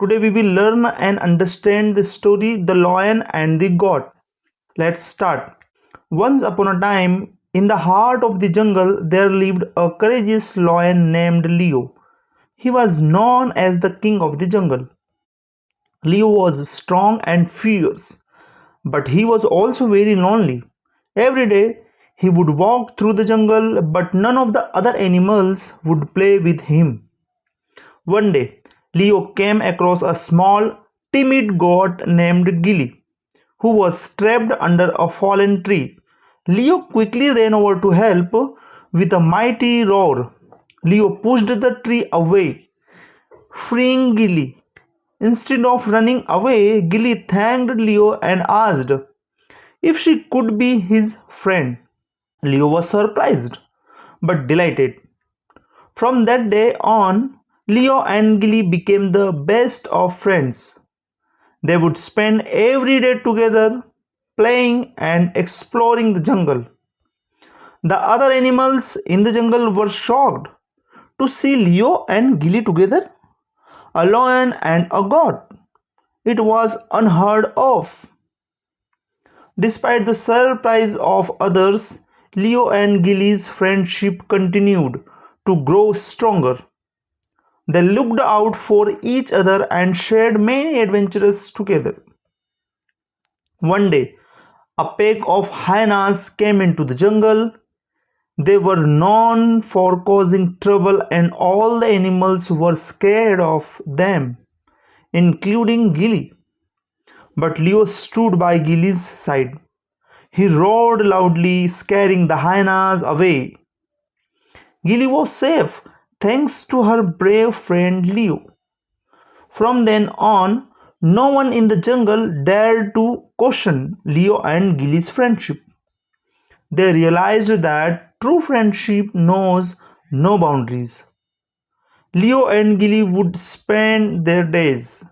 Today we will learn and understand the story The Lion and the Goat. Let's start. Once upon a time, in the heart of the jungle, there lived a courageous lion named Leo. He was known as the king of the jungle. Leo was strong and fierce, but he was also very lonely. Every day, he would walk through the jungle, but none of the other animals would play with him. One day, Leo came across a small, timid goat named Gilly, who was trapped under a fallen tree. Leo quickly ran over to help. With a mighty roar, Leo pushed the tree away, freeing Gilly. Instead of running away, Gilly thanked Leo and asked if she could be his friend. Leo was surprised but delighted. From that day on, Leo and Gilly became the best of friends. They would spend every day together, playing and exploring the jungle. The other animals in the jungle were shocked to see Leo and Gilly together, a lion and a goat. It was unheard of. Despite the surprise of others, Leo and Gilly's friendship continued to grow stronger. They looked out for each other and shared many adventures together. One day, a pack of hyenas came into the jungle. They were known for causing trouble, and all the animals were scared of them, including Gilly. But Leo stood by Gilly's side. He roared loudly, scaring the hyenas away. Gilly was safe thanks to her brave friend Leo. From then on, no one in the jungle dared to question Leo and Gilly's friendship. They realized that true friendship knows no boundaries. Leo and Gilly would spend their days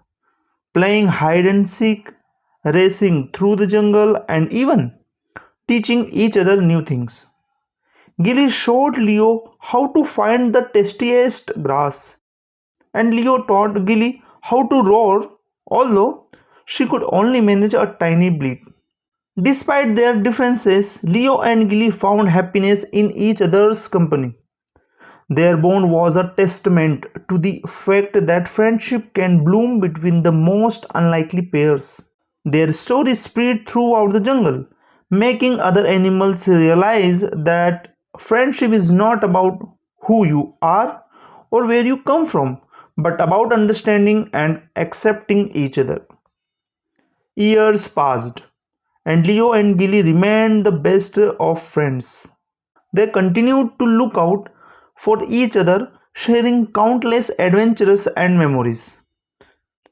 playing hide and seek, racing through the jungle, and even teaching each other new things. Gilly showed Leo how to find the tastiest grass, and Leo taught Gilly how to roar, although she could only manage a tiny bleat. Despite their differences, Leo and Gilly found happiness in each other's company. Their bond was a testament to the fact that friendship can bloom between the most unlikely pairs. Their story spread throughout the jungle, making other animals realize that friendship is not about who you are or where you come from, but about understanding and accepting each other. Years passed, and Leo and Gilly remained the best of friends. They continued to look out for each other, sharing countless adventures and memories.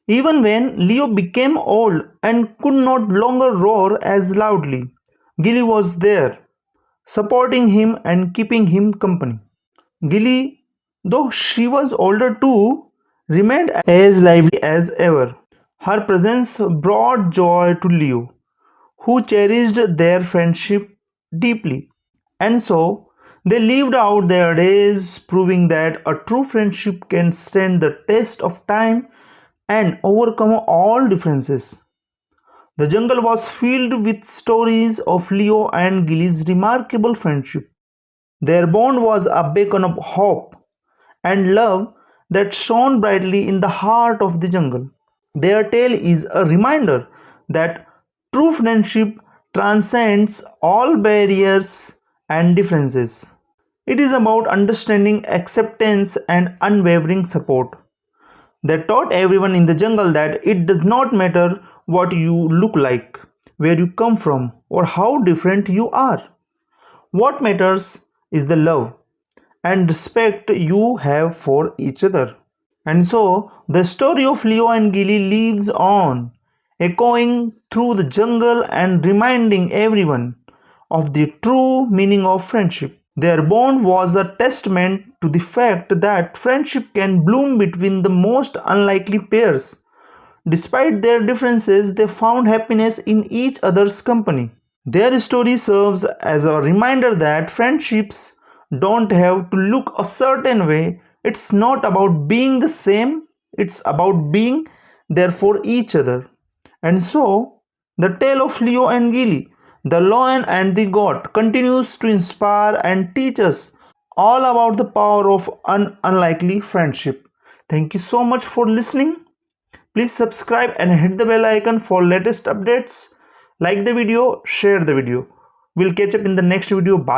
Even when Leo became old and could not longer roar as loudly, Gilly was there, supporting him and keeping him company. Gilly, though she was older too, remained as lively as ever. Her presence brought joy to Leo, who cherished their friendship deeply. And so, they lived out their days, proving that a true friendship can stand the test of time and overcome all differences. The jungle was filled with stories of Leo and Gilly's remarkable friendship. Their bond was a beacon of hope and love that shone brightly in the heart of the jungle. Their tale is a reminder that true friendship transcends all barriers and differences. It is about understanding, acceptance, and unwavering support. They taught everyone in the jungle that it does not matter what you look like, where you come from, or how different you are. What matters is the love and respect you have for each other. And so, the story of Leo and Gilly lives on, echoing through the jungle and reminding everyone of the true meaning of friendship. Their bond was a testament to the fact that friendship can bloom between the most unlikely pairs. Despite their differences, they found happiness in each other's company. Their story serves as a reminder that friendships don't have to look a certain way. It's not about being the same, it's about being there for each other. And so, the tale of Leo and Gilly, the lion and the goat, continues to inspire and teach us all about the power of unlikely friendship. Thank you so much for listening. Please subscribe and hit the bell icon for latest updates. Like the video, share the video. We'll catch up in the next video. Bye.